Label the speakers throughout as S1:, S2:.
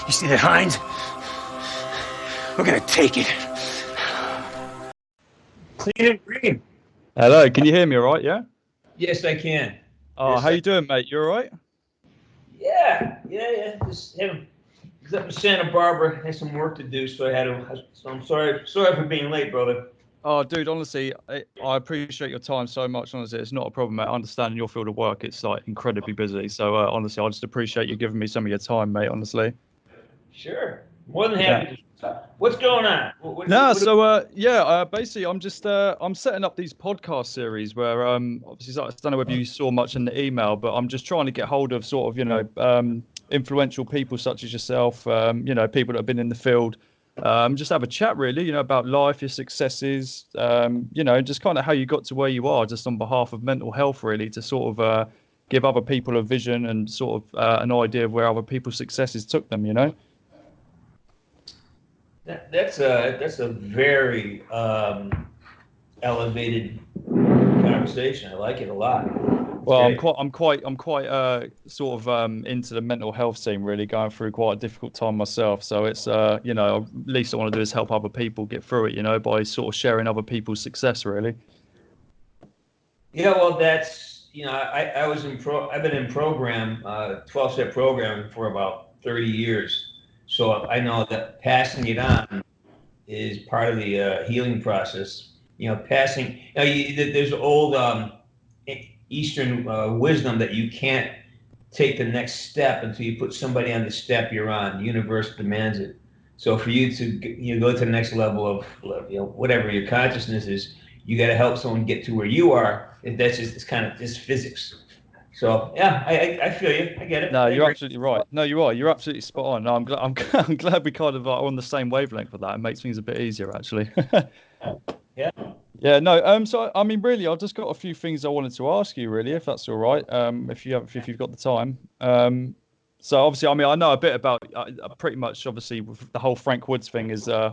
S1: You see that hind? We're gonna take it. Clean and green.
S2: Hello, can you hear me all right, yeah?
S3: Yes, I can.
S2: Oh,
S3: Yes,
S2: how you doing, mate? You all right?
S3: Yeah. Just was up in Santa Barbara, had some work to do, so I'm sorry for being late, brother.
S2: Oh, dude, honestly, I appreciate your time so much. Honestly, it's not a problem, mate. I understand in your field of work, it's like incredibly busy. So, honestly, I just appreciate you giving me some of your time, mate, honestly.
S3: Sure. More than
S2: Yeah.
S3: happy to. What's going on?
S2: No, so basically I'm setting up these podcast series where obviously I don't know whether you saw much in the email, but I'm just trying to get hold of sort of, influential people such as yourself, people that have been in the field, just have a chat really, about life, your successes, just kind of how you got to where you are, just on behalf of mental health really, to sort of give other people a vision and sort of an idea of where other people's successes took them.
S3: That's a very elevated conversation. I like it a lot. It's
S2: Well,
S3: great.
S2: I'm quite sort of into the mental health scene, really going through quite a difficult time myself. So it's at least I want to do is help other people get through it, by sort of sharing other people's success, really.
S3: Yeah, well, that's I was I've been in program 12-step program for about 30 years, so I know that passing it on is part of the healing process. Passing. There's old Eastern wisdom that you can't take the next step until you put somebody on the step you're on. The universe demands it. So for you to go to the next level of whatever your consciousness is, you got to help someone get to where you are. And that's just it's kind of just physics. So yeah, I feel you. I get it.
S2: No,
S3: I
S2: you're
S3: agree.
S2: absolutely right. No, you are. You're absolutely spot on. No, I'm glad. I'm glad we kind of are on the same wavelength with that. It makes things a bit easier, actually.
S3: Yeah.
S2: Yeah. No. So I mean, really, I've just got a few things I wanted to ask you, really, if that's all right. If you've got the time. So obviously, I mean, I know a bit about pretty much. Obviously, with the whole Frank Woods thing is. I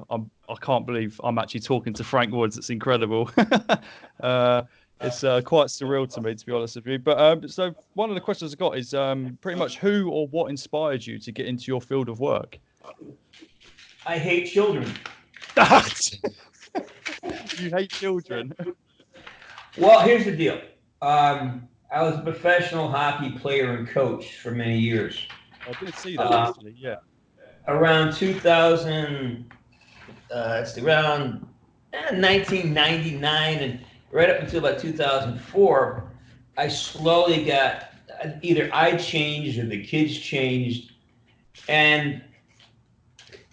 S2: can't believe I'm actually talking to Frank Woods. It's incredible. It's quite surreal to me, to be honest with you. But so one of the questions I got is pretty much who or what inspired you to get into your field of work?
S3: I hate children.
S2: You hate children.
S3: Well, here's the deal. I was a professional hockey player and coach for many years.
S2: I did see that
S3: Uh,
S2: actually. Yeah.
S3: Around 2000, it's around 1999, and right up until about 2004, I slowly got either I changed or the kids changed, and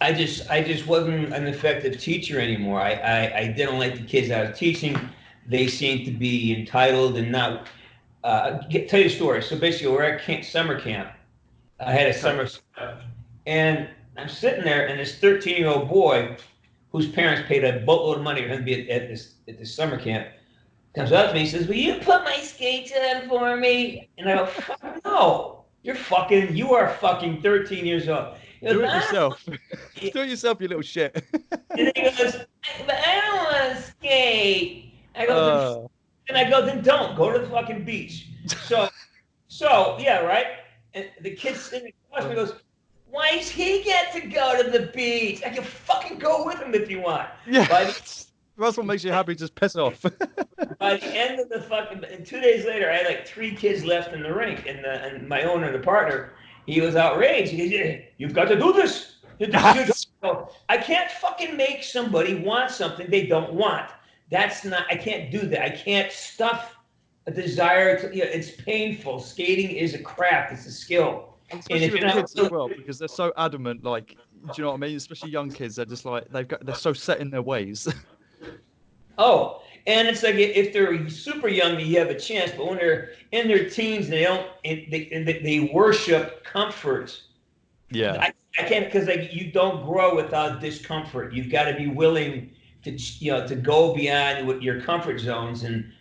S3: I just wasn't an effective teacher anymore. I didn't like the kids I was teaching. They seemed to be entitled and not. Tell you a story. So basically, we're at summer camp. I had a
S2: Okay.
S3: summer, and I'm sitting there, and this 13-year-old boy, whose parents paid a boatload of money for him to be at this summer camp, comes up to me and says, "Will you put my skates on for me?" And I go, "Fuck no! You are fucking 13 years old." He goes,
S2: Do
S3: "But
S2: it
S3: I don't
S2: yourself.
S3: want."
S2: Do it yourself, you little shit.
S3: And he goes, "But I don't want to skate." I go,
S2: uh,
S3: then don't go to the fucking beach. So yeah, right. And the kid sitting across me goes, "Why does he get to go to the beach? I can fucking go with him if you want."
S2: yeah.
S3: By the
S2: That's what makes you happy. Just piss off.
S3: by the end of the fucking, and 2 days later, I had like 3 kids left in the rink, and my owner, the partner, he was outraged. He goes, "Yeah, you've got to do this. I can't fucking make somebody want something they don't want. That's not. I can't do that. I can't stuff a desire to. It's painful. Skating is a craft. It's a skill.
S2: And
S3: And
S2: especially
S3: if
S2: with
S3: you're not,
S2: kids as well, because they're so adamant. Like, do you know what I mean? Especially young kids, they're just like they're so set in their ways.
S3: oh, and it's like if they're super young, you have a chance. But when they're in their teens, they don't. They worship comfort.
S2: Yeah.
S3: I can't, because like you don't grow without discomfort. You've got to be willing to go beyond what your comfort zones and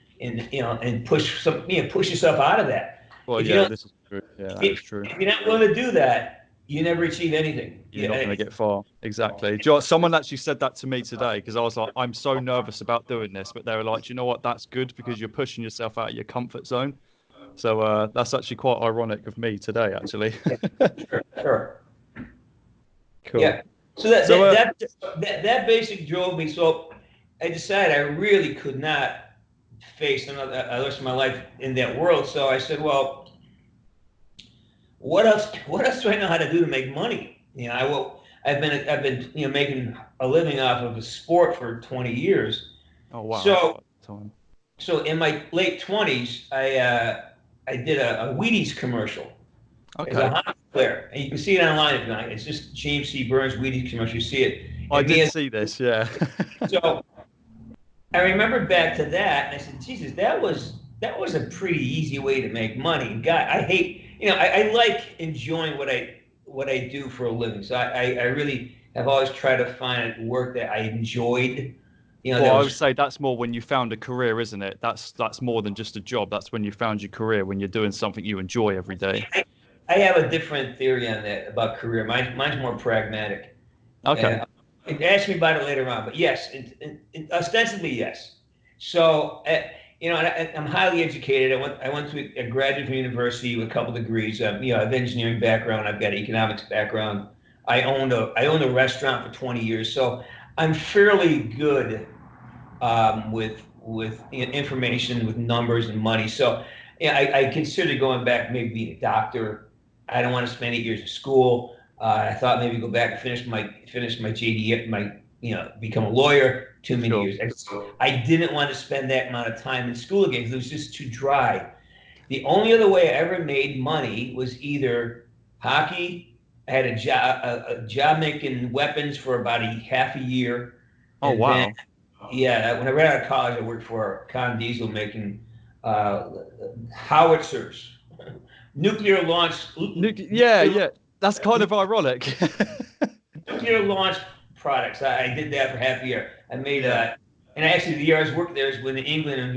S3: push yourself out of that.
S2: Well,
S3: If you
S2: yeah,
S3: don't,
S2: this is true. Yeah, that
S3: if,
S2: is true.
S3: if you're not willing to do that, you never achieve anything.
S2: You're not going to get far. Exactly. Do you know what? Someone actually said that to me today because I was like, I'm so nervous about doing this, but they were like, do you know what? That's good because you're pushing yourself out of your comfort zone. So that's actually quite ironic of me today, actually.
S3: Sure, sure.
S2: Cool.
S3: Yeah. So that
S2: So,
S3: that basic drove me. So I decided I really could not face another the rest of my life in that world. So I said, well, what else? What else do I know how to do to make money? I've been making a living off of a sport for 20 years.
S2: oh wow, that's
S3: So
S2: quite a time.
S3: so in my late 20s, I did a Wheaties commercial as a
S2: Okay,
S3: hockey player, and you can see it online if you like. It's just James C. Burns Wheaties commercial. You see it.
S2: I
S3: And me
S2: did
S3: as
S2: see this. Yeah.
S3: so I remember back to that, and I said, Jesus, that was a pretty easy way to make money. God, I hate, I like enjoying what I do for a living. So I really have always tried to find work that I enjoyed.
S2: Well,
S3: That
S2: I would
S3: was
S2: say that's more when you found a career, isn't it? That's more than just a job. That's when you found your career, when you're doing something you enjoy every day.
S3: I have a different theory on that about career. Mine's more pragmatic.
S2: Okay.
S3: Ask me about it later on, but yes, ostensibly yes. So, I'm highly educated. I went to a graduate university with a couple degrees. I have engineering background. I've got economics background. I owned a restaurant for 20 years, so I'm fairly good with information, with numbers and money. So, yeah, I consider going back, maybe being a doctor. I don't want to spend 8 years of school. I thought maybe go back and finish my JD, become a lawyer. Too many
S2: Sure.
S3: years. I didn't want to spend that amount of time in school again because it was just too dry. The only other way I ever made money was either hockey. I had a job making weapons for about half a year,
S2: Oh
S3: and then
S2: wow.
S3: yeah, when I ran out of college, I worked for Con Diesel making uh, howitzers, nuclear launch,
S2: Yeah,
S3: nuclear,
S2: yeah. That's kind of ironic.
S3: nuclear launch products. I did that for half a year. I made
S2: Yeah.
S3: and actually the year I was working there is when England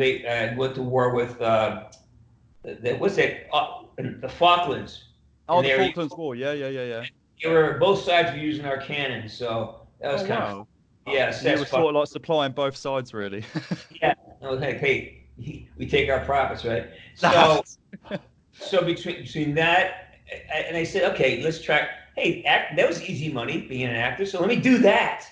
S3: went to war with what's that? The Falklands,
S2: Oh,
S3: and
S2: the Falklands War. Yeah, yeah, yeah, yeah.
S3: both sides were using our cannons, so that was
S2: Oh
S3: kind of
S2: wow.
S3: yeah,
S2: And you
S3: cess
S2: were
S3: fun.
S2: sort of like supplying both sides, really.
S3: Yeah, I was like, hey, we take our profits, right? So
S2: That's
S3: so between that, and I said, okay, let's try. Hey, that was easy money being an actor, so let me do that.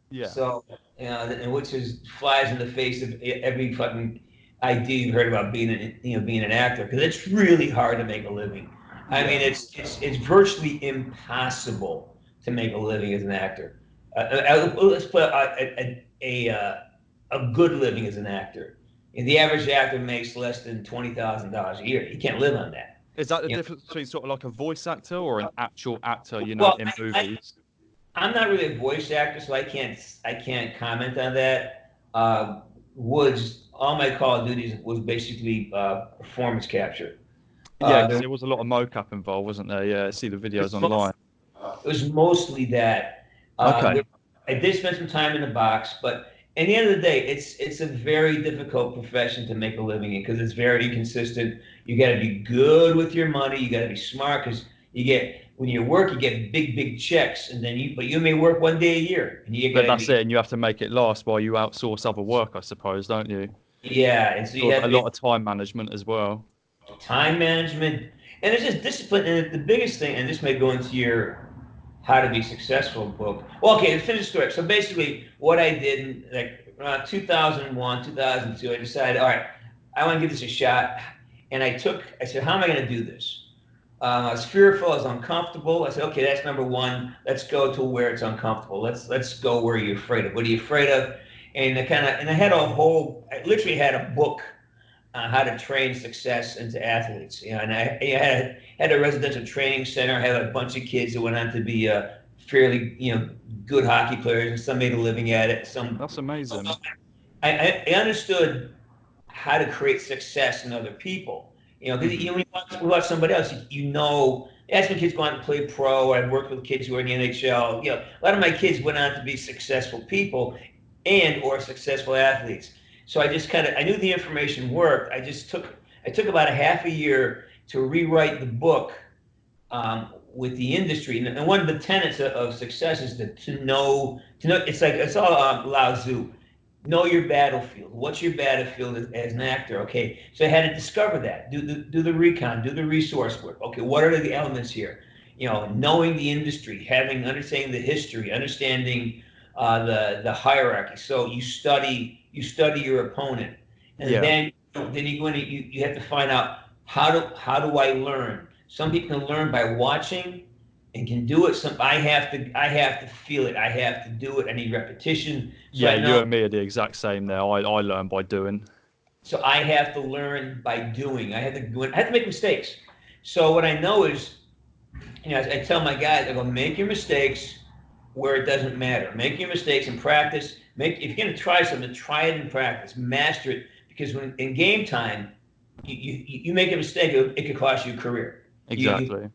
S2: yeah.
S3: So and which is flies in the face of every fucking idea you've heard about being an actor, because it's really hard to make a living. I
S2: Yeah.
S3: mean, it's virtually impossible to make a living as an actor. Let's put a good living as an actor. And the average actor makes less than $20,000 a year. You can't live on that.
S2: Is that the
S3: You know?
S2: difference between sort of like a voice actor or an actual actor,
S3: Well,
S2: in movies?
S3: I'm not really a voice actor, so I can't comment on that. All my Call of Duties was basically performance capture.
S2: Yeah, because
S3: There
S2: there was a lot of mocap involved, wasn't there? Yeah, I see the videos
S3: was most,
S2: online.
S3: it was mostly that.
S2: Okay.
S3: I did spend some time in the box, but at the end of the day, it's a very difficult profession to make a living in because it's very inconsistent. You got to be good with your money. You got to be smart because when you work, you get big checks, and then you may work one day a year, and you got
S2: But
S3: to
S2: that's
S3: be
S2: it, and you have to make it last while you outsource other work, I suppose, don't you?
S3: yeah, and so you
S2: Sort of
S3: have
S2: a
S3: to
S2: lot
S3: be
S2: of time management as well.
S3: time management, and it's just discipline. And the biggest thing, and this may go into your how to be successful book. Well, okay, to finish the story. So basically, what I did in like around 2001, 2002, I decided, all right, I want to give this a shot. And I said, how am I going to do this? I was fearful, I was uncomfortable. I said, okay, that's number one. Let's go to where it's uncomfortable. Let's go where you're afraid of. What are you afraid of? And I literally had a book on how to train success into athletes. And I had a residential training center. I had a bunch of kids that went on to be fairly, good hockey players, and some made a living at it.
S2: That's amazing.
S3: I understood how to create success in other people. Because
S2: Hmm.
S3: when you watch somebody else, that's when kids go on to play pro. I've worked with kids who are in the NHL. A lot of my kids went on to be successful people and or successful athletes. So I knew the information worked. I took about a half a year to rewrite the book with the industry. And one of the tenets of success is to know. It's all Lao Tzu. Know your battlefield. What's your battlefield as an actor? Okay, so I had to discover that. Do the recon. Do the resource work. Okay, what are the elements here? knowing the industry, understanding the history, understanding the hierarchy. So you study your opponent, and then you go in. You have to find out how do I learn. Some people can learn by watching and can do it. I have to feel it. I have to do it. I need repetition. So
S2: Yeah, you and me are the exact same there. I learn by doing.
S3: So I have to learn by doing. I have to make mistakes. So what I know is, I tell my guys, I go, make your mistakes where it doesn't matter. Make your mistakes in practice. If you're going to try something, try it in practice. Master it, because when in game time, you make a mistake, it could cost you a career.
S2: Exactly.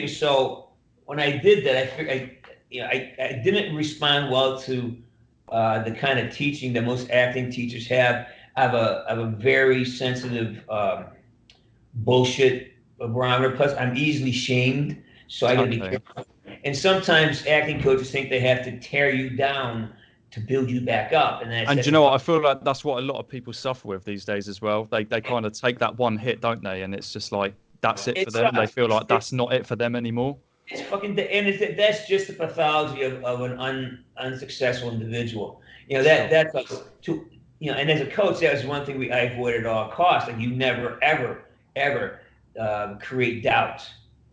S3: So when I did that, I didn't respond well to the kind of teaching that most acting teachers have. I have a very sensitive bullshit barometer. Plus, I'm easily shamed, so I got to be careful. And sometimes acting coaches think they have to tear you down to build you back up. And
S2: you know what? I feel like that's what a lot of people suffer with these days as well. They kind of take that one hit, don't they? And it's just like, that's it for them. They feel like that's not it for them anymore.
S3: It's that's just the pathology of an unsuccessful individual. That's and as a coach, that was one thing I avoided at all costs. Like, you never, ever create doubt.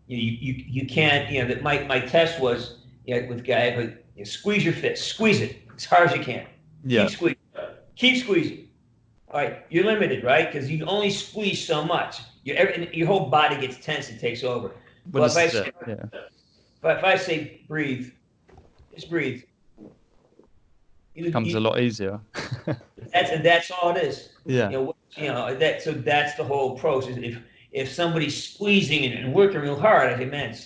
S3: You can't, that my test was, with guy, but squeeze your fist, squeeze it as hard as you can.
S2: Yeah.
S3: Keep squeezing. All right, you're limited, right? Because you only squeeze so much. Your whole body gets tense and takes over. But if I say breathe, just breathe.
S2: It becomes a lot easier.
S3: That's all it is.
S2: Yeah.
S3: So that's the whole approach. Is if somebody's squeezing and working real hard, I say, man,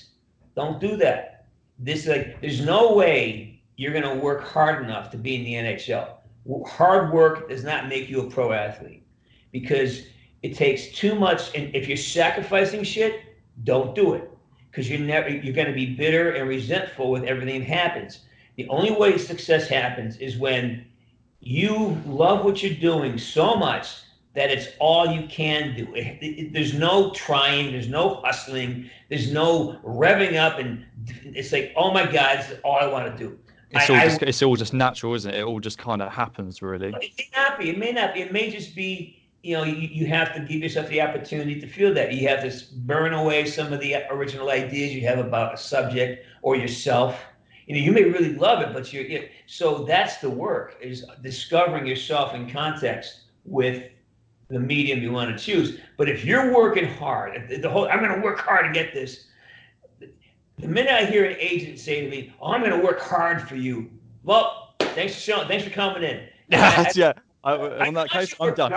S3: don't do that. There's no way you're going to work hard enough to be in the NHL. Hard work does not make you a pro athlete, because it takes too much. And if you're sacrificing shit, don't do it, because you're going to be bitter and resentful with everything that happens. The only way success happens is when you love what you're doing so much that it's all you can do. There's no trying, there's no hustling, there's no revving up, and it's like, oh my God, this is all I want to do.
S2: It's all just natural, isn't it? It all just kind of happens, really.
S3: It may not be. It may just be, you have to give yourself the opportunity to feel that. You have to burn away some of the original ideas you have about a subject or yourself. You may really love it, but so that's the work, is discovering yourself in context with the medium you want to choose. But if you're working hard, I'm going to work hard to get this. The minute I hear an agent say to me, "Oh, I'm going to work hard for you," well, thanks for coming in.
S2: In that case, I'm done.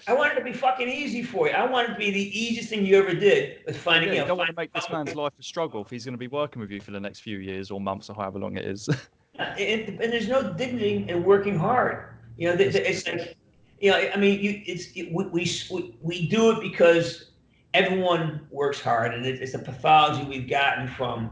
S3: I want it to be fucking easy for you. I want it to be the easiest thing you ever did with finding.
S2: You don't want to make this man's life a struggle if he's going to be working with you for the next few years or months or however long it is.
S3: And there's no dignity in working hard. It's like, I mean, we do it because everyone works hard, and it's a pathology we've gotten from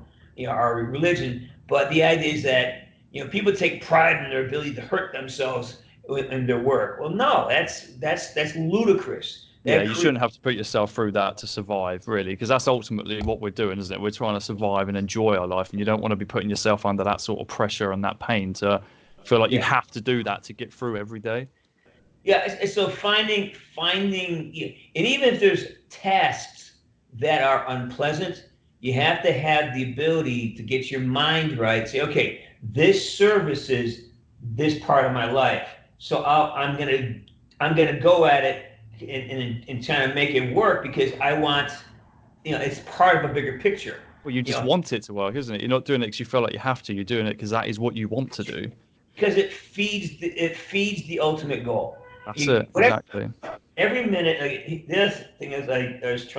S3: our religion. But the idea is that people take pride in their ability to hurt themselves in their work. Well, no, that's ludicrous.
S2: You shouldn't have to put yourself through that to survive, really, because that's ultimately what we're doing, isn't it? We're trying to survive and enjoy our life, and you don't want to be putting yourself under that sort of pressure and that pain to feel like you have to do that to get through every day.
S3: Yeah, so finding, and even if there's tasks that are unpleasant, you have to have the ability to get your mind right. Say, okay, this services this part of my life, so I'm gonna go at it and trying to make it work, because I want, it's part of a bigger picture.
S2: Well, you just want it to work, isn't it? You're not doing it because you feel like you have to. You're doing it because that is what you want to do.
S3: Because it feeds the ultimate goal.
S2: That's it, exactly.
S3: Every minute, the other thing is, I would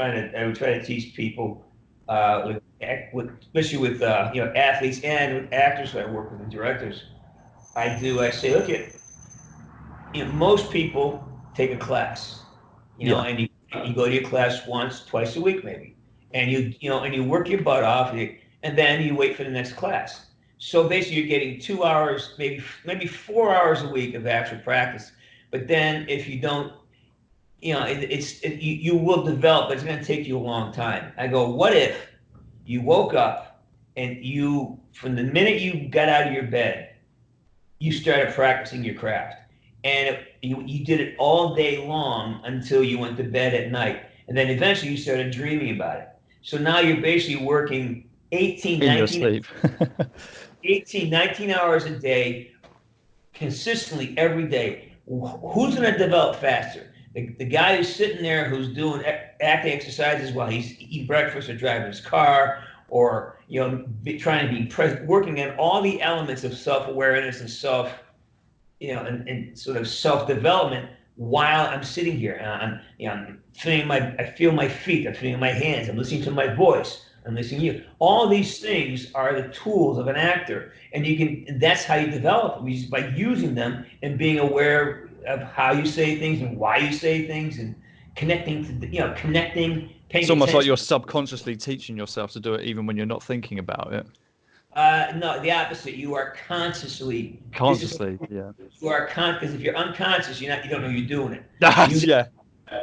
S3: try to teach people, especially with athletes and with actors that I work with and directors. I say, look at, most people take a class, and you go to your class once, twice a week maybe, and you work your butt off, and then you wait for the next class. So basically, you're getting 2 hours, maybe 4 hours a week of actual practice. But then if you don't, you will develop, but it's going to take you a long time. I go, what if you woke up and from the minute you got out of your bed, you started practicing your craft. And you did it all day long until you went to bed at night. And then eventually you started dreaming about it. So now you're basically working 18,
S2: In your
S3: 19,
S2: sleep.
S3: 18, 19 hours a day, consistently every day. Who's going to develop faster? The guy who's sitting there who's doing acting exercises while he's eating breakfast or driving his car, or trying to be present, working on all the elements of self-awareness and and sort of self-development while I'm sitting here. And I'm feeling I feel my feet, I'm feeling my hands, I'm listening to my voice, I'm listening to you. All these things are the tools of an actor, and that's how you develop them, by using them and being aware of how you say things and why you say things, and connecting to paying
S2: It's almost
S3: attention.
S2: like you're subconsciously teaching yourself to do it even when you're not thinking about it.
S3: No, the opposite. You are consciously.
S2: Yeah.
S3: You are because if you're unconscious, you don't know you're doing it.
S2: Yeah.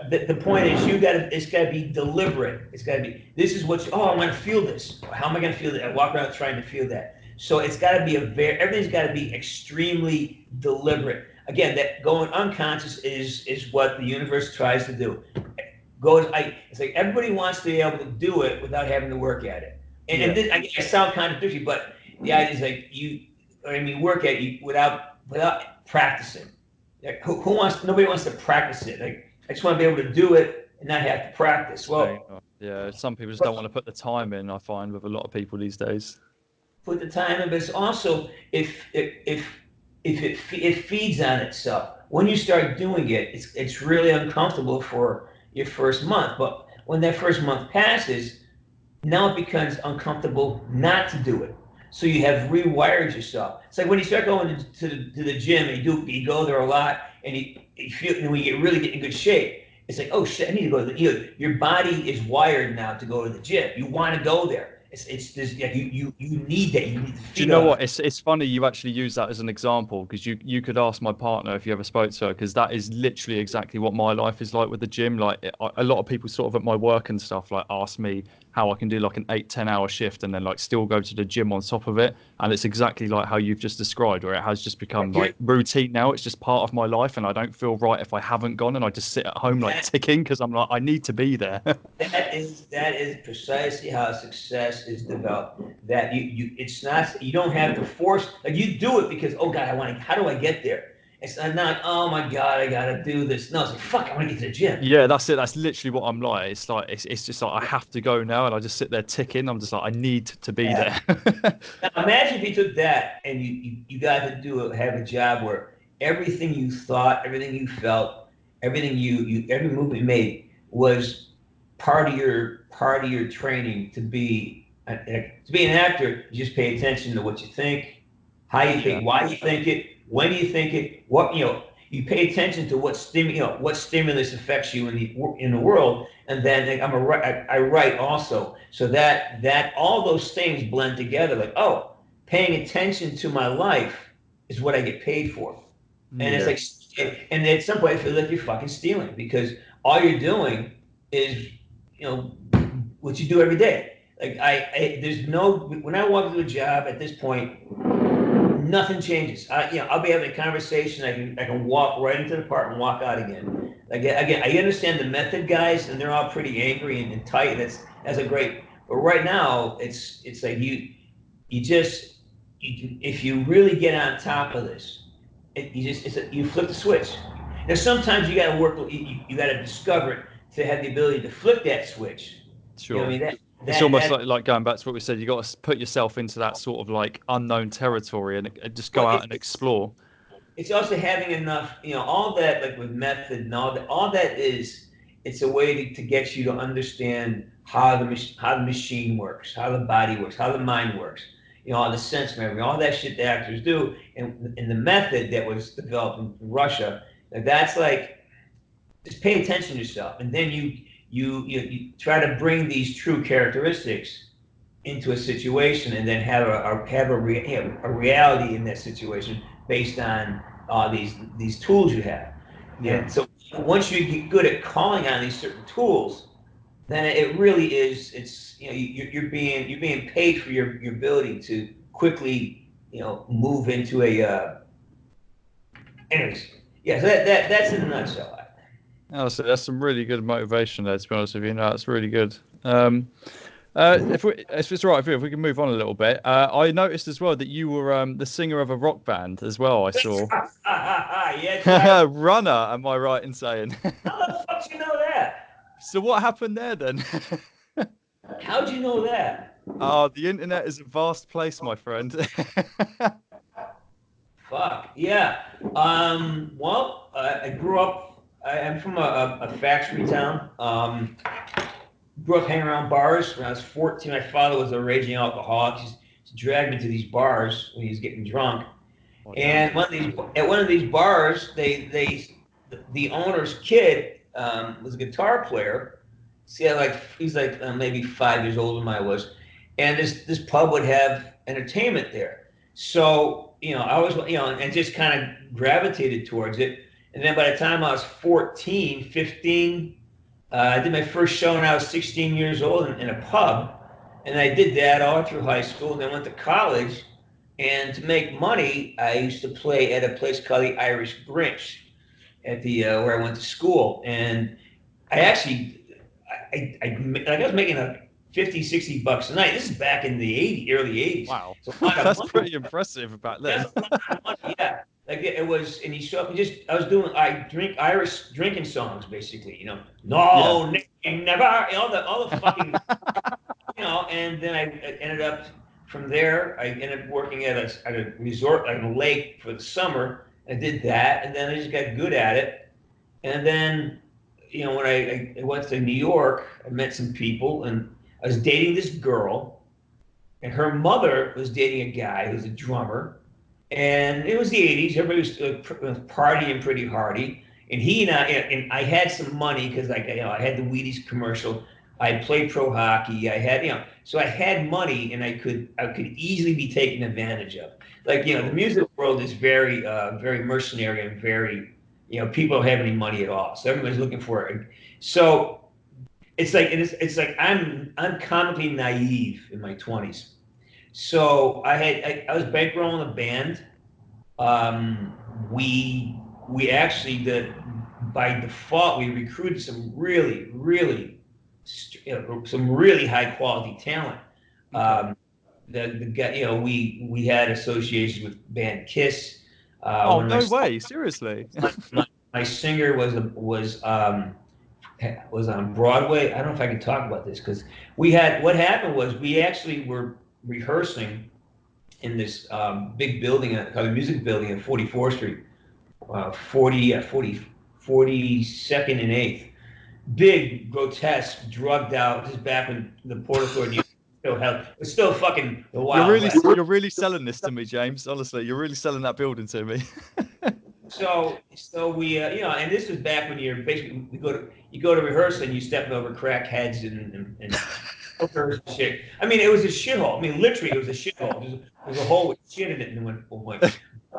S3: The point is, it's got to be deliberate. It's got to be. This is what. I want to feel this. How am I going to feel that? I walk around trying to feel that. So it's got to be everything's got to be extremely deliberate. Again, that going unconscious is what the universe tries to do. It's like everybody wants to be able to do it without having to work at it. And this, I sound contradictory, but the idea is like work at it without practicing. Like, nobody wants to practice it. Like, I just want to be able to do it and not have to practice. Well,
S2: yeah, some people just don't want to put the time in, I find, with a lot of people these days.
S3: Put the time in, but it's also if it feeds on itself. When you start doing it, it's really uncomfortable for your first month. But when that first month passes, now it becomes uncomfortable not to do it. So you have rewired yourself. It's like when you start going to the gym and you go there a lot, and you feel, and when you really get in good shape, it's like, oh shit, I need to go to your body is wired now to go to the gym. You want to go there. It's this, yeah, you need that. You need to
S2: Do you know what? It's funny you actually use that as an example, because you could ask my partner if you ever spoke to her, because that is literally exactly what my life is like with the gym. Like a lot of people sort of at my work and stuff like ask me how I can do like an 8-10 hour shift and then like still go to the gym on top of it. And it's exactly like how you've just described, where it has just become like routine now. It's just part of my life, and I don't feel right if I haven't gone, and I just sit at home like ticking because I'm like, I need to be there.
S3: That is precisely how success is developed. That it's not, you don't have to force, like, you do it because, oh God, how do I get there? It's not, oh my God, I gotta do this. No, it's like, fuck, I want to get to the gym.
S2: Yeah, that's it. That's literally what I'm like. It's like it's just like I have to go now, and I just sit there ticking. I'm just like, I need to be there.
S3: Now imagine if you took that and you got to have a job where everything you thought, everything you felt, everything every move you made was part of your training to be an actor. You just pay attention to what you think, how you think, why you think it, when you think it, you pay attention to what stimulus affects you in the world. And then like, I write also, so that all those things blend together. Like, oh, paying attention to my life is what I get paid for. And it's like, and at some point I feel like you're fucking stealing, because all you're doing is what you do every day. Like when I walk into a job at this point, nothing changes. I'll be having a conversation. I can walk right into the part and walk out again. Again, I understand the method guys, and they're all pretty angry and tight. And that's a great. But right now, it's like if you really get on top of this, you flip the switch. Now sometimes you got to work. You got to discover it to have the ability to flip that switch.
S2: Sure.
S3: You know what I mean?
S2: It's almost like going back to what we said. You got to put yourself into that sort of like unknown territory and just go out and explore.
S3: It's also having enough, all that, like with method and all that is, it's a way to get you to understand how the machine works, how the body works, how the mind works, all the sense memory, all that shit the actors do, and the method that was developed in Russia. That's like, just pay attention to yourself, and then you try to bring these true characteristics into a situation, and then have a reality in that situation based on these tools you have.
S2: Yeah.
S3: And so once you get good at calling on these certain tools, then it really is. It's you're being paid for your ability to quickly move into a. Anyways, yeah. So that's in a nutshell.
S2: Oh, so that's some really good motivation there. To be honest with you, no, that's really good. If it's all right, if we can move on a little bit, I noticed as well that you were the singer of a rock band as well. I saw.
S3: Yeah.
S2: Runner, am I right in saying?
S3: How the fuck do you know that?
S2: So what happened there then?
S3: How'd you know that?
S2: The internet is a vast place, my friend.
S3: Fuck yeah. Well, I grew up. I'm from a factory town. Grew up hanging around bars. When I was 14, my father was a raging alcoholic. He dragged me to these bars when he was getting drunk.
S2: Oh,
S3: And at one of these bars, the owner's kid was a guitar player. See, he's like maybe 5 years older than I was, and this pub would have entertainment there. So I was and just kind of gravitated towards it. And then by the time I was 14, 15, I did my first show when I was 16 years old in a pub, and I did that all through high school. And then went to college, and to make money, I used to play at a place called the Irish Grinch at the where I went to school. And I actually, I was making like 50, $60 a night. This is back in the early 80s.
S2: wow,
S3: So a lot of
S2: that's
S3: money.
S2: pretty impressive back then.
S3: That's a lot of money, yeah. Like it was, and he showed up and I was doing, Irish drinking songs basically, no, never, all the fucking, and then I ended up from there. I ended up working at a resort, like a lake for the summer. I did that, and then I just got good at it. And then, when I went to New York, I met some people, and I was dating this girl, and her mother was dating a guy who's a drummer. And it was the 80s. Everybody was partying pretty hardy. And I had some money because I had the Wheaties commercial. I played pro hockey. I had, so I had money, and I could easily be taken advantage of. Like, the music world is very, very mercenary and very, people don't have any money at all. So everybody's looking for it. So it's like I'm comically naive in my 20s. So I was bankrolling a band. We actually by default we recruited some really some really high quality talent. The guy, we had associations with band Kiss.
S2: Oh, no way! Seriously?
S3: My singer was on Broadway. I don't know if I can talk about this because what happened was we actually were rehearsing in this big building, called the Music Building at 44th Street, 42nd and 8th. Big, grotesque, drugged out. This is back when the Port Authority was still fucking the Wild West.
S2: You're really selling this to me, James. Honestly, you're really selling that building to me.
S3: So we, and this was back when you're basically you go to rehearsal and you stepping over crackheads and shit. I mean, it was a shithole. I mean, literally, it was a shithole. There was a hole with shit in it, and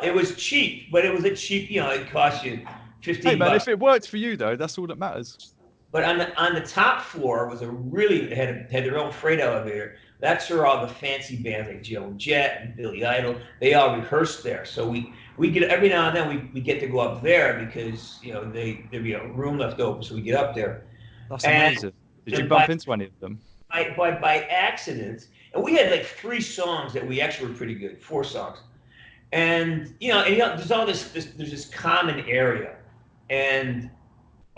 S3: it was cheap, but it was a cheap. It cost you $15.
S2: Hey man, if it worked for you though, that's all that matters.
S3: But on the top floor was they had their own freight elevator. That's where all the fancy bands like Joe and Jet and Billy Idol, they all rehearsed there. So we get every now and then we get to go up there because there'd be a room left open, so we get up there.
S2: That's amazing. Did you bump into any of them?
S3: By accident, and we had like 3 songs that we actually were pretty good, 4 songs, and there's all there's this common area, and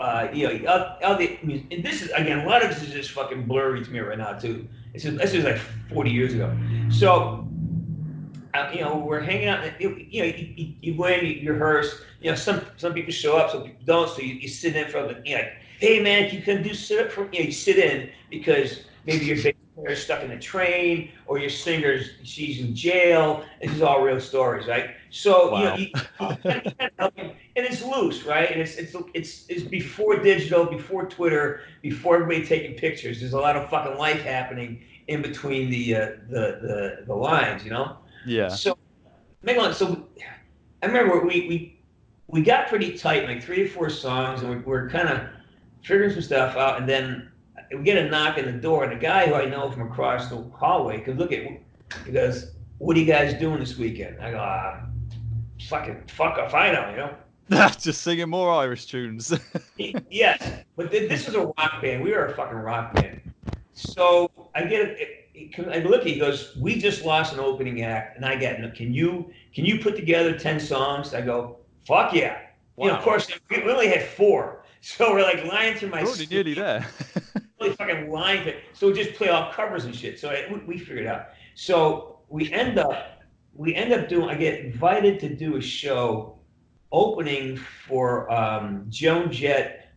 S3: and this is again, a lot of this is just fucking blurry to me right now too. This is like 40 years ago. So we're hanging out. You go in, you rehearse. Some people show up, some people don't. So you sit in for like, hey man, you can sit up for. You sit in because maybe your bass player is stuck in a train, or your she's in jail. This is all real stories, right? So
S2: wow.
S3: And it's loose, right? And it's before digital, before Twitter, before everybody taking pictures. There's a lot of fucking life happening in between the lines,
S2: Yeah.
S3: So I remember we got pretty tight, like 3 or 4 songs, and we're kind of figuring some stuff out, and then we get a knock on the door, and the guy who I know from across the hallway, because look at, he goes, "What are you guys doing this weekend?" I go, fucking fuck if I know, you know.
S2: Just singing more Irish tunes.
S3: Yes, but this is a rock band. We are a fucking rock band. So I I look, he goes, "We just lost an opening act," and I get, can you put together 10 songs? I go, "Fuck yeah."
S2: Wow.
S3: You know, of course, we only had 4. So we're like lying through my
S2: We're already nearly there.
S3: really fucking lying to, so we just play all covers and shit. So we figured it out. So we end up doing, I get invited to do a show opening for Joan Jett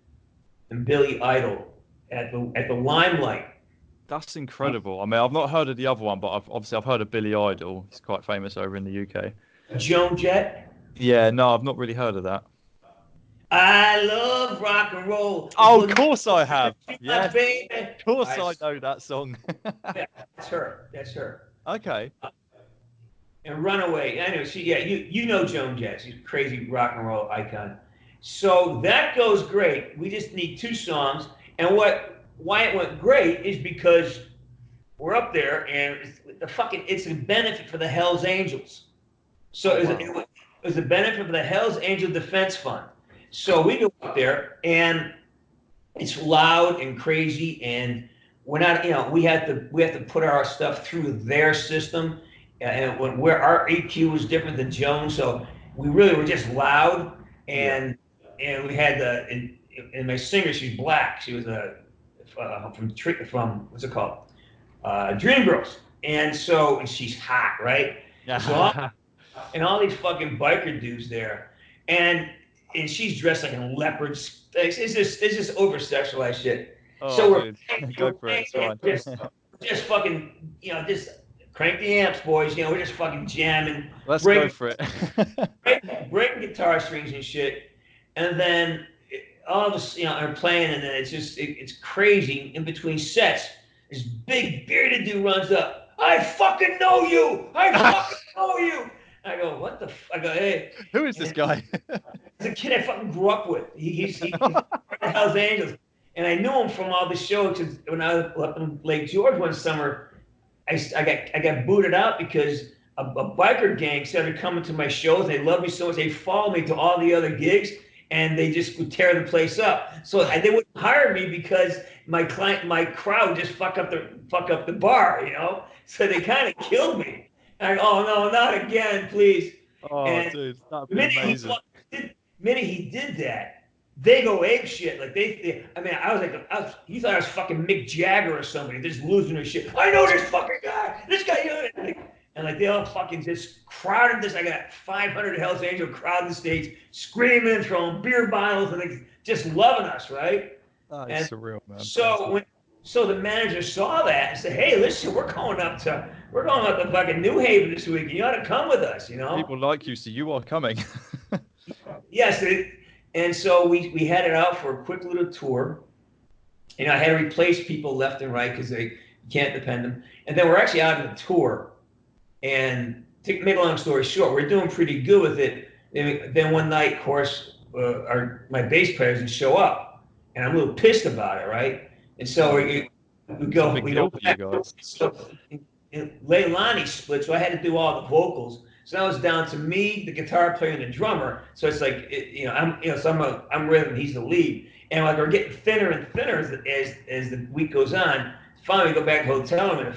S3: and Billy Idol at the Limelight.
S2: That's incredible. I mean, I've not heard of the other one, but I've heard of Billy Idol. He's quite famous over in the UK.
S3: Joan Jett?
S2: Yeah, no, I've not really heard of that.
S3: I love rock and roll.
S2: Oh, of course I have.
S3: Yeah,
S2: Of course I know that song.
S3: Yeah, that's her. That's her.
S2: Okay.
S3: And Runaway. I know. You know Joan Jett. She's a crazy rock and roll icon. So that goes great. We just need 2 songs. And why it went great is because we're up there, and it's a benefit for the Hells Angels. So it was a benefit for the Hells Angel Defense Fund. So we go up there, and it's loud and crazy, and we're not, you know, we have to put our stuff through their system, and where our EQ was different than Jones, so we really were just loud, and we had and my singer, she's black, she was from what's it called, Dreamgirls, and she's hot, right?
S2: Yeah.
S3: So all these fucking biker dudes there, and she's dressed like a leopard. It's just over sexualized shit.
S2: Oh,
S3: so we're
S2: go for it. It's fine.
S3: just fucking, you know, just crank the amps, boys. You know, we're just fucking jamming.
S2: Let's go for it.
S3: breaking guitar strings and shit, and then all of us, you know, are playing, and then it's crazy. In between sets, this big bearded dude runs up. "I fucking know you. I fucking know you." I go, "What the?" I go, "Hey,
S2: who is this guy?"
S3: He's a kid I fucking grew up with. He's from the Hells Angels, and I knew him from all the shows. When I was up in Lake George one summer, I got booted out because a biker gang started coming to my shows. They loved me so much. They followed me to all the other gigs, and they just would tear the place up. So they wouldn't hire me because my crowd just fuck up the bar, you know. So they kind of killed me. And I go, "Oh no, not again, please."
S2: Oh,
S3: and
S2: dude, that'd be amazing.
S3: Minute he did that, they go ape shit. Like I mean, I was like, you thought I was fucking Mick Jagger or somebody, just losing their shit. "I know this fucking guy. This guy," you know, and like they all fucking just crowded this. I got 500 Hells Angel crowd the stage, screaming, throwing beer bottles, and they just loving us, right?
S2: That is surreal, man.
S3: So the manager saw that and said, "Hey, listen, we're going up to fucking New Haven this week. You ought to come with us, you know."
S2: People like you, so you are coming.
S3: Yes, and so we headed out for a quick little tour. You know, I had to replace people left and right because you can't depend them. And then we're actually out on the tour. And to make a long story short, we're doing pretty good with it. Then one night, of course, my bass player doesn't show up, and I'm a little pissed about it, right? And so we go back. So Leilani split, so I had to do all the vocals. So now it's down to me, the guitar player, and the drummer. So it's like, I'm rhythm, he's the lead, and like we're getting thinner and thinner as the week goes on. Finally, we go back to the hotel room,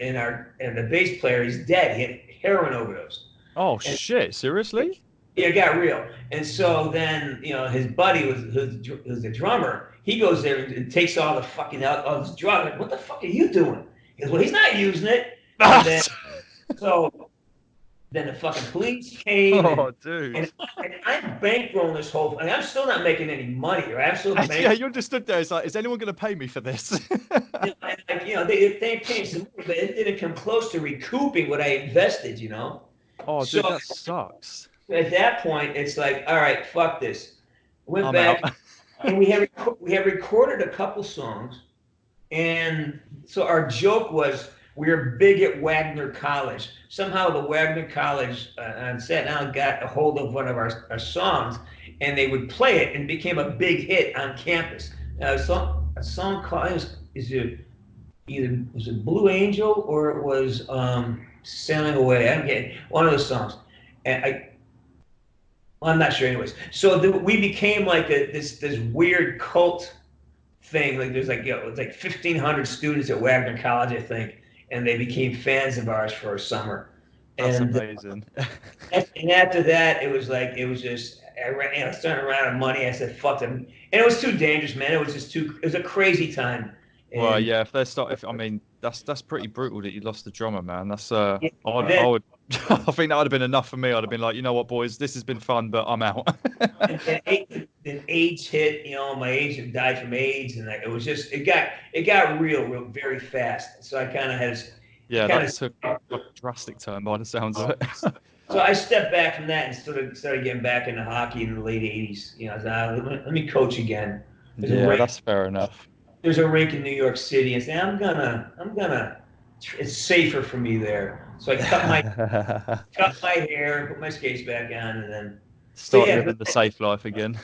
S3: and the bass player, he's dead. He had heroin overdose.
S2: Oh shit! Seriously?
S3: Yeah, it got real. And so then, you know, his buddy who's the drummer. He goes there and takes all the fucking all this drug. Like, "What the fuck are you doing?" He goes, "Well, he's not using it." And then the fucking police came.
S2: Dude.
S3: And I'm bankrolling this whole. I mean, I'm still not making any money, right? I'm still.
S2: Yeah, you're just stood there. It's like, is anyone going to pay me for this?
S3: They paid some money, but it didn't come close to recouping what I invested, you know.
S2: Oh, dude, that sucks.
S3: At that point, it's like, all right, fuck this. Went back, and we had recorded a couple songs, and so our joke was we were big at Wagner College. Somehow the Wagner College on Staten Island got a hold of one of our songs, and they would play it, and it became a big hit on campus. A song called, either was it Blue Angel or it was Sailing Away. I'm getting one of those songs, and I'm not sure. Anyways, so we became like this weird cult thing. Like there's like it's like 1,500 students at Wagner College, I think, and they became fans of ours for a summer.
S2: That's
S3: And
S2: amazing.
S3: and after that, it was just I started running out of money. I said fuck them, and it was too dangerous, man. It was just too. It was a crazy time.
S2: Well,
S3: And
S2: yeah, I mean, that's pretty brutal that you lost the drummer, man. That's I
S3: then,
S2: would, I think that would have been enough for me. I'd have been like, you know what, boys, this has been fun, but I'm out.
S3: then AIDS hit. You know, my age had died from AIDS, and it was just it got real very fast. So I kind of had.
S2: Yeah, that took a drastic turn by the sounds of it.
S3: So I stepped back from that and started getting back into hockey in the late '80s. You know, I was, let me coach again.
S2: Yeah, that's fair enough.
S3: There's a rink in New York City, and say I'm gonna. It's safer for me there. So I cut my hair, put my skates back on, and then
S2: start living the safe life again.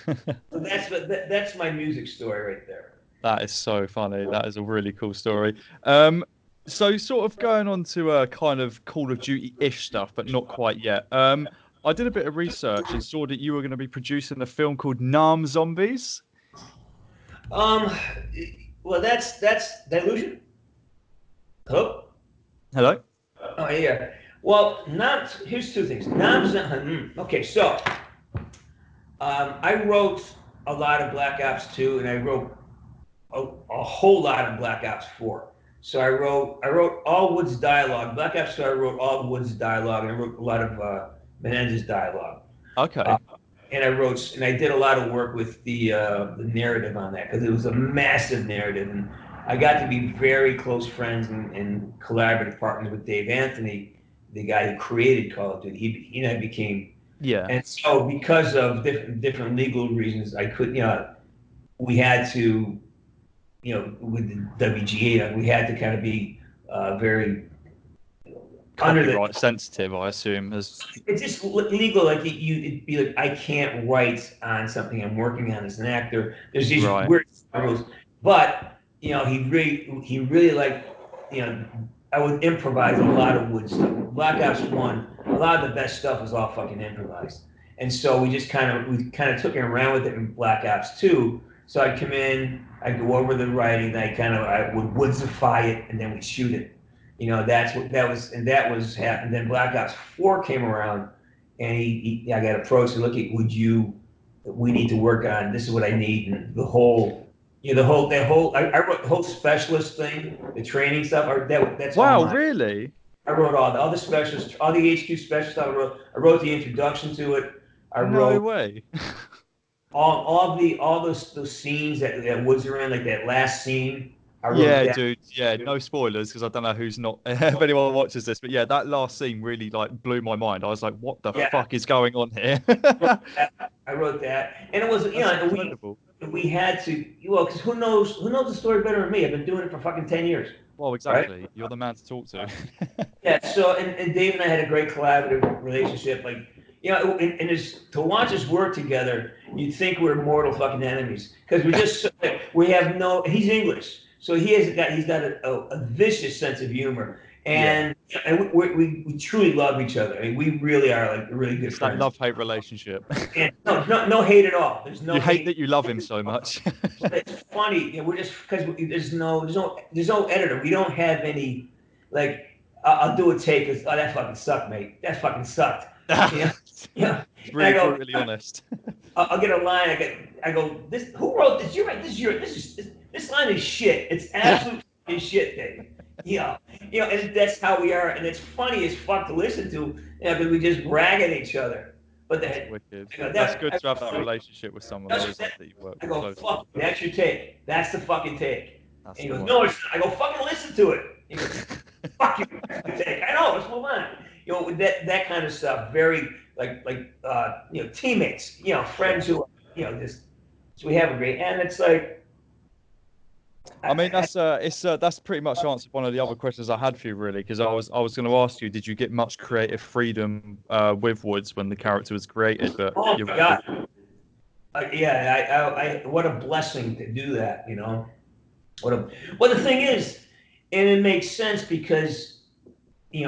S3: So that's my music story right there.
S2: That is so funny. That is a really cool story. So sort of going on to kind of Call of Duty-ish stuff, but not quite yet. I did a bit of research and saw that you were going to be producing a film called Nam Zombies.
S3: Well, that's Dilution. Hello?
S2: Hello?
S3: Oh, yeah. Well, here's two things. Okay, so I wrote a lot of Black Ops 2, and I wrote a whole lot of Black Ops 4. So I wrote all Woods dialogue. Black Ops 2, I wrote all Woods dialogue, and I wrote a lot of Menendez dialogue.
S2: Okay.
S3: And I did a lot of work with the narrative on that because it was a massive narrative, and I got to be very close friends and collaborative partners with Dave Anthony, the guy who created Call of Duty. He and I became And so because of different legal reasons, I could we had to with the WGA we had to kind of be very
S2: copyright sensitive, I assume. It's
S3: just legal. Like it'd be like I can't write on something I'm working on as an actor. There's these weird rules, but he really liked. I would improvise a lot of Wood stuff. Black Ops 1, a lot of the best stuff was all fucking improvised, and so we kind of took it around with it in Black Ops 2. So I'd come in, I'd go over the writing, then I would woodsify it, and then we'd shoot it. That was happened. Then Black Ops 4 came around, and I got approached and look, we need to work on, this is what I need, and I wrote the whole specialist thing, the training stuff. That's
S2: wow, really?
S3: I wrote all the specialists, all the HQ special stuff. I wrote the introduction to it.
S2: No way.
S3: all those scenes that Woods are in, like that last scene.
S2: Dude. Yeah, no spoilers because I don't know who's not. If anyone watches this, but yeah, that last scene really blew my mind. I was like, "What the fuck is going on here?"
S3: I wrote that, and it was
S2: incredible.
S3: We had to because who knows the story better than me? I've been doing it for fucking 10 years.
S2: Well, exactly.
S3: Right?
S2: You're the man to talk to.
S3: So and Dave and I had a great collaborative relationship. To watch us work together, you'd think we're mortal fucking enemies because he's English. So he's got a vicious sense of humor, and we truly love each other. I mean, we really are like really good friends.
S2: That love-hate relationship.
S3: And no hate at all. There's no.
S2: You hate that you love him so much.
S3: It's funny. We're just because there's no editor. We don't have any I'll do a take. That fucking sucked, mate. That fucking sucked.
S2: It's really brutally honest.
S3: I'll get a line. I go. Who wrote this? You're right. This line is shit. It's absolute shit, Dave. And that's how we are. And it's funny as fuck to listen to, because we just brag at each other. But
S2: that's wicked. That's good to have that relationship with someone that you work with. I go,
S3: fuck, that's your take. That's the fucking take. And he goes, no, it's not. I go, fucking listen to it. He goes, fuck you, take. I know, let's move on. That kind of stuff. Very teammates, friends who, so we have a great, and it's like.
S2: I mean, that's pretty much answered one of the other questions I had for you, really, because I was going to ask you, did you get much creative freedom with Woods when the character was created? But
S3: oh my God. I what a blessing to do that, Well, the thing is, and it makes sense because,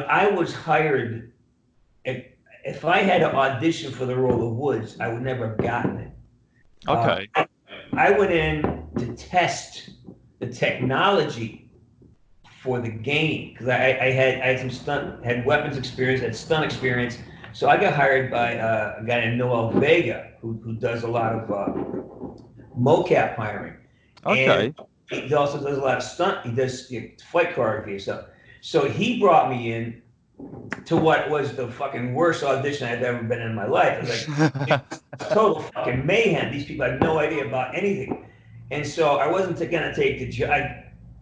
S3: I was hired. If I had to audition for the role of Woods, I would never have gotten it.
S2: Okay.
S3: I went in to test the technology for the game because I had some had weapons experience, had stunt experience. So I got hired by a guy named Noel Vega, who does a lot of mocap hiring.
S2: Okay.
S3: And he also does a lot of stunt. He does flight choreography stuff. So he brought me in to what was the fucking worst audition I've ever been in my life. It was like total fucking mayhem. These people had no idea about anything. And so I wasn't gonna take the job.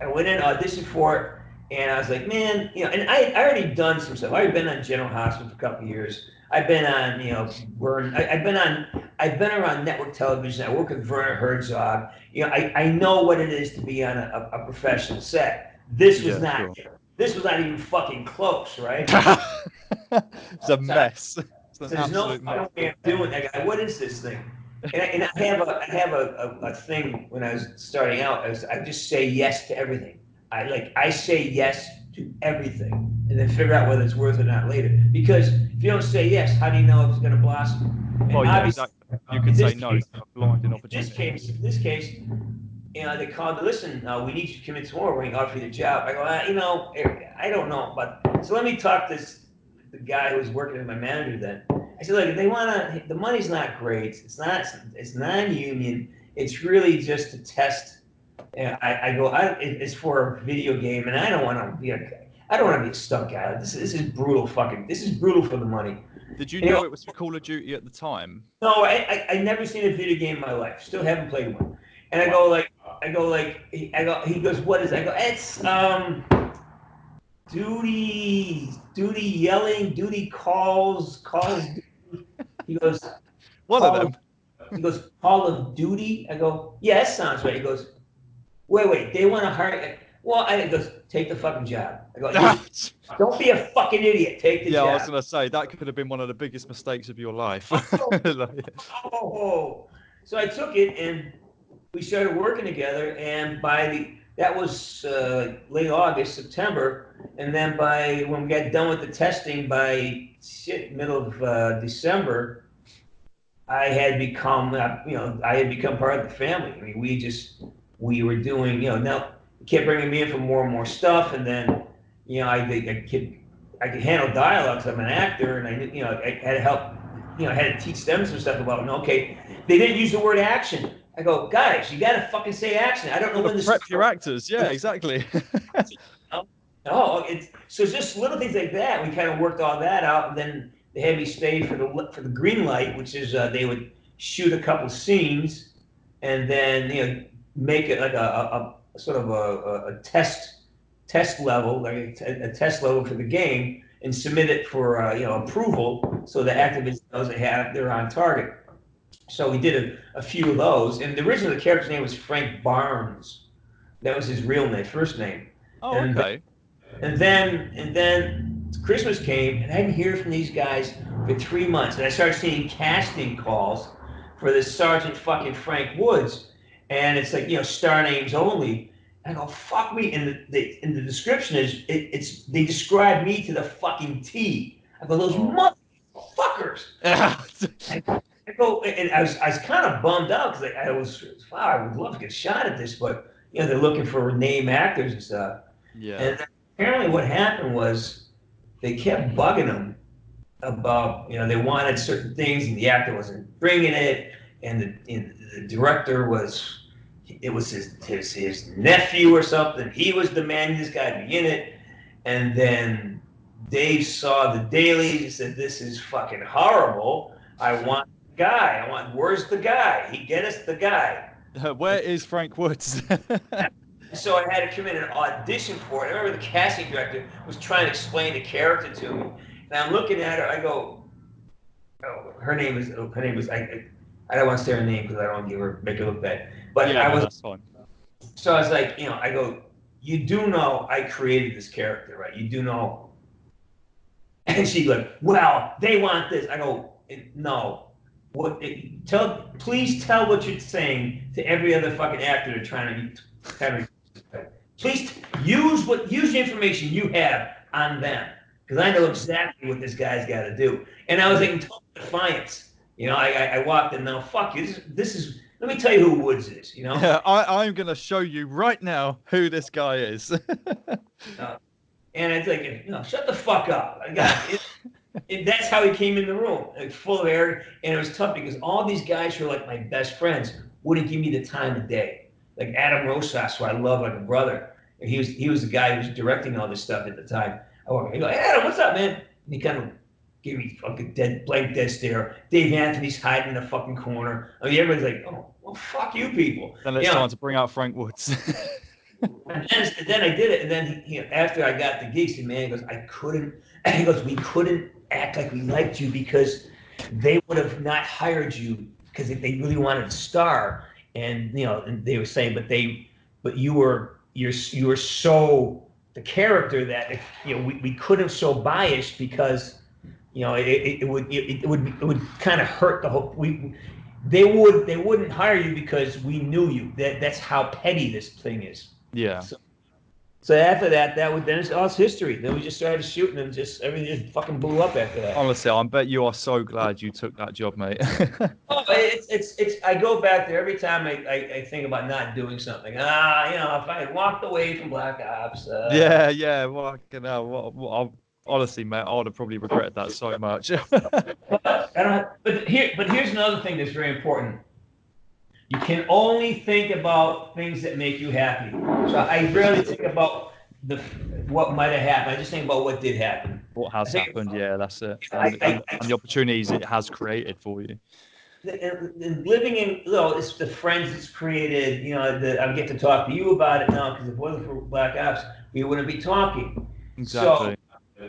S3: I went in, auditioned for it, and I was like, man, and I already done some stuff. I've been on General Hospital for a couple of years. I've been on, Burn. I've been around network television. I work with Werner Herzog. I know what it is to be on a professional set. This was not. Sure. This was not even fucking close, right?
S2: It's a mess. It's an
S3: there's no
S2: absolute mess.
S3: way I'm doing that. What is this thing? And I have a thing when I was starting out. I just say yes to everything. I say yes to everything, and then figure out whether it's worth it or not later. Because if you don't say yes, how do you know if it's going to blossom?
S2: Well, yeah, exactly. You could say no. It's a blinding opportunity.
S3: In this case, they called. Listen, we need you to come in tomorrow. We're going to offer you the job. I go, I don't know, but so let me talk to the guy who was working as my manager then. I said, look, if they want to, the money's not great. It's non-union. It's really just to test. I go, it's for a video game, and I don't want to be a stunt guy. This is brutal this is brutal for the money.
S2: Did you know it was for Call of Duty at the time?
S3: No, I never seen a video game in my life. Still haven't played one. And I go, he goes, what is it? I go, it's, duty yelling, duty calls. He goes,
S2: one of them.
S3: He goes, Call of Duty. I go, yeah, that sounds right. He goes, wait, they want to hire. Well, he goes, take the fucking job. I go, don't be a fucking idiot. Take the job.
S2: Yeah, I was gonna say that could have been one of the biggest mistakes of your life.
S3: So I took it and we started working together. And that was late August, September, and then when we got done with the testing by middle of December, I had become part of the family. I mean, we were doing, now they kept bringing me in for more and more stuff, and then, I could handle dialogue because I'm an actor, and I had to help, I had to teach them some stuff about, okay, they didn't use the word action. I go, guys, you got to fucking say action. I don't know when this.
S2: Prep your actors, yeah, exactly.
S3: So just little things like that. We kind of worked all that out, and then they had me stay for the green light, which is they would shoot a couple scenes, and then make it like a sort of a test level, like a test level for the game, and submit it for approval, so the activist knows they're on target. So we did a few of those, and originally the character's name was Frank Barnes. That was his real name, first name.
S2: Oh, okay.
S3: And then Christmas came, and I didn't hear from these guys for 3 months, and I started seeing casting calls for this Sergeant fucking Frank Woods, and it's like star names only. And I go, fuck me, and the description is they describe me to the fucking T. I go, those motherfuckers. I go, and I was kind of bummed out because I would love to get a shot at this, but they're looking for name actors and stuff.
S2: Yeah.
S3: And apparently, what happened was they kept bugging them about they wanted certain things, and the actor wasn't bringing it, and the director was his nephew or something. He was demanding this guy be in it, and then Dave saw the dailies and said, "This is fucking horrible. I want." Where's the guy? Get us the guy.
S2: Where is Frank Woods?
S3: So I had to come in and audition for it. I remember the casting director was trying to explain the character to me, and I'm looking at her. I go, her name was. I don't want to say her name because I don't want to make her look bad. But
S2: yeah, that's fine.
S3: So I was like, I go, you do know I created this character, right? You do know. And she's like, well, they want this. I go, no. Please tell what you're saying to every other fucking actor they're trying to. Please use the information you have on them, because I know exactly what this guy's got to do. And I was like in total defiance. I walked in. Now, fuck you. This is. Let me tell you who Woods is.
S2: Yeah, I'm gonna show you right now who this guy is.
S3: And it's like, shut the fuck up. That's how he came in the room, like full of air. And it was tough because all these guys who are like my best friends wouldn't give me the time of day. Like Adam Rosas, who I love like a brother. And he was the guy who was directing all this stuff at the time. I go, hey, Adam, what's up, man? And he kind of gave me fucking blank dead stare. Dave Anthony's hiding in the fucking corner. I mean, everybody's like, oh, well, fuck you people.
S2: Then it's time to bring out Frank Woods.
S3: And then I did it. And then after I got the gigs, the man goes, we couldn't act like we liked you because they would have not hired you because they really wanted a star. And and they were saying, but you were so the character that we couldn't so biased because it would kind of hurt the whole. They wouldn't hire you because we knew you. That's how petty this thing is.
S2: Yeah.
S3: So after that, then it's history. Then we just started shooting, and everything just fucking blew up after that.
S2: Honestly, I bet you are so glad you took that job, mate.
S3: It's. I go back there every time I think about not doing something. If I had walked away from Black Ops.
S2: Yeah. Well, honestly, mate, I would have probably regretted that so much.
S3: But here's another thing that's very important. You can only think about things that make you happy. So I rarely think about what might have happened. I just think about what did happen.
S2: What has happened, yeah, that's it. And the opportunities it has created for you.
S3: And living in, it's the friends it's created. I get to talk to you about it now because if it wasn't for Black Ops, we wouldn't be talking.
S2: Exactly.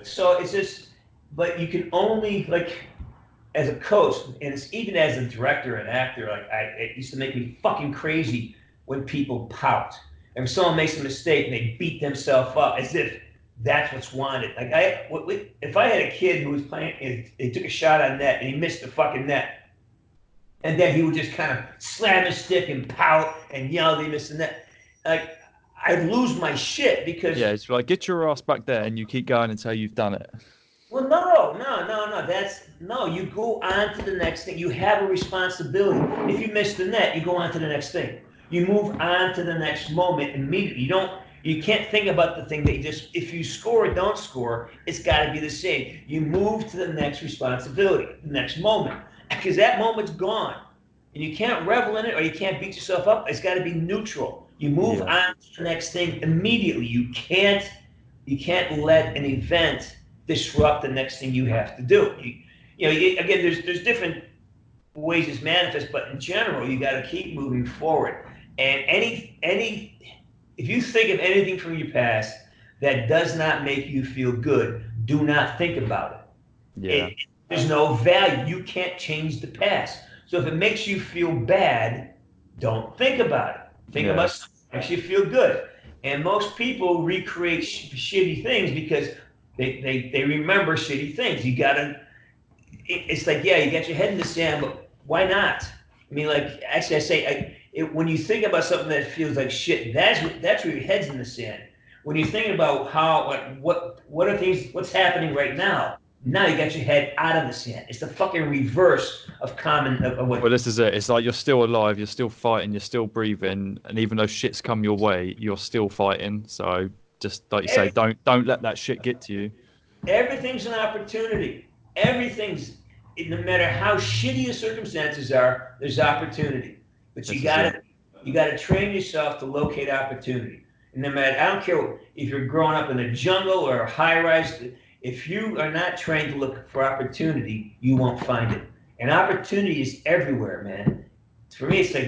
S3: So it's just, but you can only as a coach, and it's even as a director and actor, it used to make me fucking crazy when people pout. And if someone makes a mistake and they beat themselves up as if that's what's wanted. If I had a kid who was playing, and he took a shot on net and he missed the fucking net, and then he would just kind of slam his stick and pout and yell they missed the net, I'd lose my shit because
S2: it's like get your ass back there and you keep going until you've done it.
S3: Well, no. You go on to the next thing. You have a responsibility. If you miss the net, you go on to the next thing. You move on to the next moment immediately. You can't think about the thing that if you score or don't score, it's got to be the same. You move to the next responsibility, the next moment, because that moment's gone. And you can't revel in it or you can't beat yourself up. It's got to be neutral. You move on to the next thing immediately. You can't let an event disrupt the next thing you have to do. Again, there's different ways it's manifest, but in general, you got to keep moving forward. And if you think of anything from your past that does not make you feel good, do not think about it.
S2: Yeah.
S3: There's no value. You can't change the past. So if it makes you feel bad, don't think about it. Think about something that makes you feel good. And most people recreate shitty things because they remember shitty things. It's like, you got your head in the sand, but why not? I mean, actually, I say, when you think about something that feels like shit, that's where your head's in the sand. When you think about what's happening right now, now you got your head out of the sand. It's the fucking reverse of what.
S2: Well, this is it. It's like you're still alive, you're still fighting, you're still breathing, and even though shit's come your way, you're still fighting. So just like you say, don't let that shit get to you.
S3: Everything's an opportunity. No matter how shitty the circumstances are, there's opportunity. But you gotta train yourself to locate opportunity. And no matter, I don't care if you're growing up in a jungle or a high rise, if you are not trained to look for opportunity, you won't find it. And opportunity is everywhere, man. For me, it's like,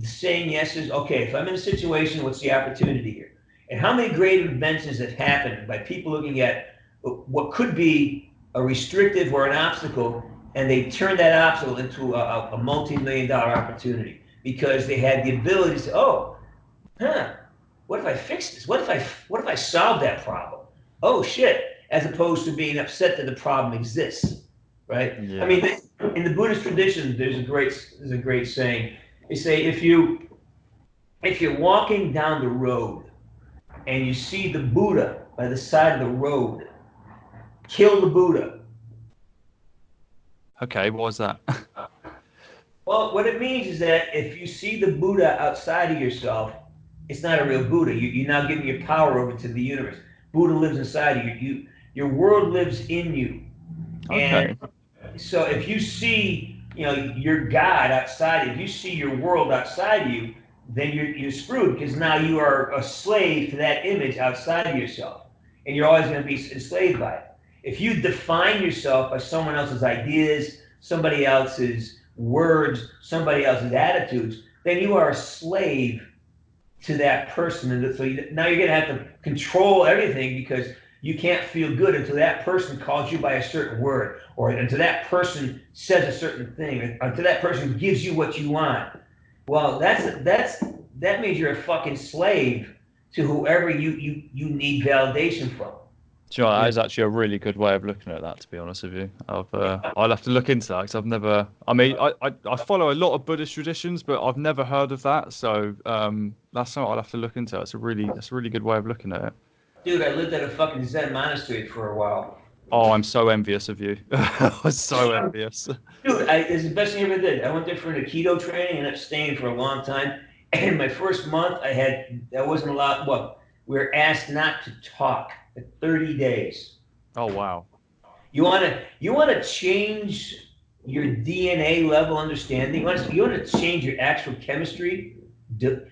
S3: saying yes is, okay, if I'm in a situation, what's the opportunity here? And how many great inventions have happened by people looking at what could be a restrictive or an obstacle, and they turn that obstacle into a multi-million-dollar opportunity because they had the ability to say, what if I fix this? What if I solve that problem? Oh shit! As opposed to being upset that the problem exists, right? Yeah. I mean, in the Buddhist tradition, there's a great saying. They say if you're walking down the road and you see the Buddha by the side of the road, kill the Buddha.
S2: Okay, what was that?
S3: Well, what it means is that if you see the Buddha outside of yourself, it's not a real Buddha. You're now giving your power over to the universe. Buddha lives inside of you. Your world lives in you.
S2: Okay.
S3: And so if you see, your God outside, if you see your world outside of you, then you're screwed because now you are a slave to that image outside of yourself. And you're always going to be enslaved by it. If you define yourself by someone else's ideas, somebody else's words, somebody else's attitudes, then you are a slave to that person. And so now you're going to have to control everything because you can't feel good until that person calls you by a certain word, or until that person says a certain thing, or until that person gives you what you want. Well, that means you're a fucking slave to whoever you need validation from.
S2: Do you know, that is actually a really good way of looking at that, to be honest with you. I'll have to look into that because I've never. I mean, I follow a lot of Buddhist traditions, but I've never heard of that. So that's something I'll have to look into. That's a really good way of looking at it.
S3: Dude, I lived at a fucking Zen monastery for a while.
S2: Oh, I'm so envious of you. I'm so envious.
S3: Dude, it's the best thing I ever did. I went there for an Aikido training and ended up staying for a long time. And my first month, I wasn't allowed. Well, we were asked not to talk for 30 days.
S2: Oh wow.
S3: You wanna change your DNA level understanding. You wanna change your actual chemistry. Be
S2: Go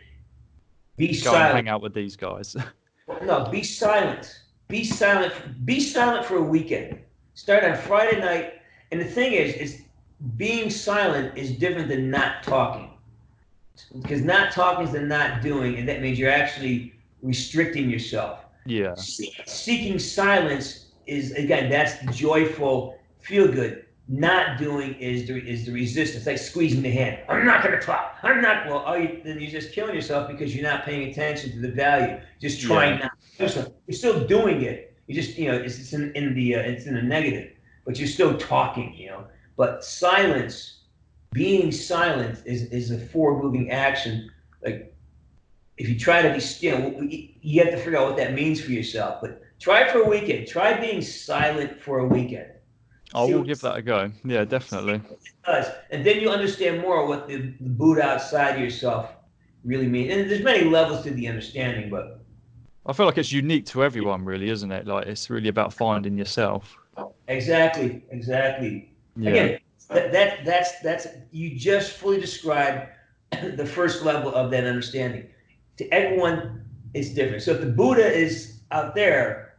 S2: and
S3: silent.
S2: hang out with these guys.
S3: No, be silent. Be silent. Be silent for a weekend. Start on Friday night. And the thing is being silent is different than not talking. Because not talking is the not doing, and that means you're actually restricting yourself.
S2: Yeah.
S3: Seeking silence is, again, that's the joyful, feel good. Not doing is the resistance, like squeezing the hand. I'm not going to talk. I'm not. Well, then you're just killing yourself because you're not paying attention to the value. Just trying not to do something. You're still doing it. You just, it's in the negative, but you're still talking. But silence. Being silent is a forward-moving action. Like, if you try to be still, you have to figure out what that means for yourself. But try it for a weekend. Try being silent for a weekend.
S2: I will give that a go. Yeah, definitely.
S3: It does. And then you understand more what the Buddha outside of yourself really means. And there's many levels to the understanding, but
S2: I feel like it's unique to everyone, really, isn't it? Like, it's really about finding yourself.
S3: exactly.
S2: Yeah.
S3: Again, that's you just fully described the first level of that understanding. To everyone, it's different. So if the Buddha is out there,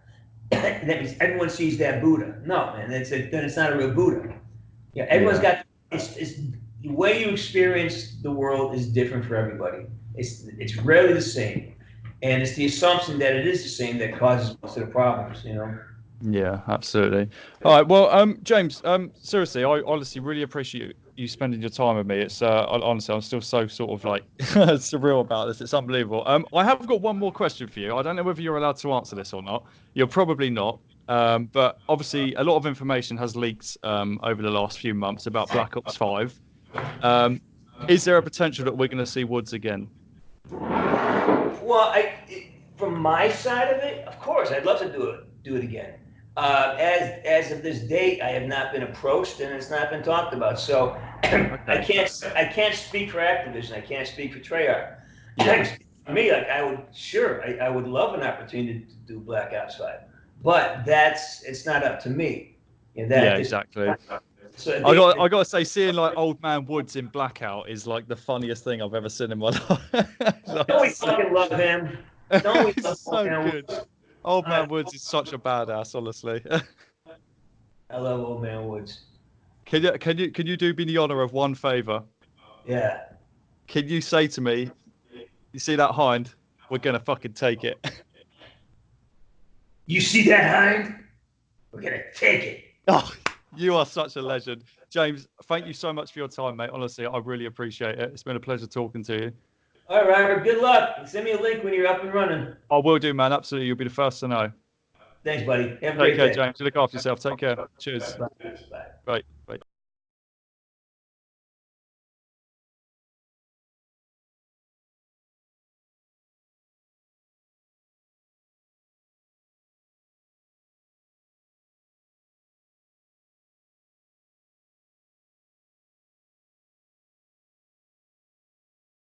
S3: that means everyone sees that Buddha. No, man, then it's not a real Buddha. Yeah, everyone's got. It's the way you experience the world is different for everybody. It's rarely the same, and it's the assumption that it is the same that causes most of the problems.
S2: Yeah, absolutely. All right. Well, James, seriously, I honestly really appreciate you spending your time with me. It's honestly, I'm still so sort of like surreal about this. It's unbelievable. I have got one more question for you. I don't know whether you're allowed to answer this or not. You're probably not. But obviously, a lot of information has leaked over the last few months about Black Ops 5. Is there a potential that we're going to see Woods again?
S3: Well, from my side of it, of course, I'd love to do it again. As of this date, I have not been approached and it's not been talked about. So I can't speak for Activision. I can't speak for Treyarch. For me, like I would love an opportunity to do Black Ops 5, but it's not up to me.
S2: Exactly.
S3: So
S2: I got to say, seeing like Old Man Woods in Blackout is like the funniest thing I've ever seen in my life.
S3: Don't we fucking love him? Don't we love
S2: so good. Old Man Woods is such a badass, honestly.
S3: I love Old Man Woods.
S2: Can you do me the honor of one favor?
S3: Yeah.
S2: Can you say to me, you see that hind? We're gonna fucking take it.
S3: You see that hind? We're gonna take it.
S2: Oh, you are such a legend. James, thank you so much for your time, mate. Honestly, I really appreciate it. It's been a pleasure talking to you.
S3: All right, Robert. Good luck. Send me a link when you're up and running.
S2: I will do, man. Absolutely. You'll be the first to know.
S3: Thanks, buddy. Have a
S2: Take
S3: great
S2: care,
S3: day.
S2: James. You look after yourself. Take care. Cheers.
S3: Bye.
S2: Bye. Bye.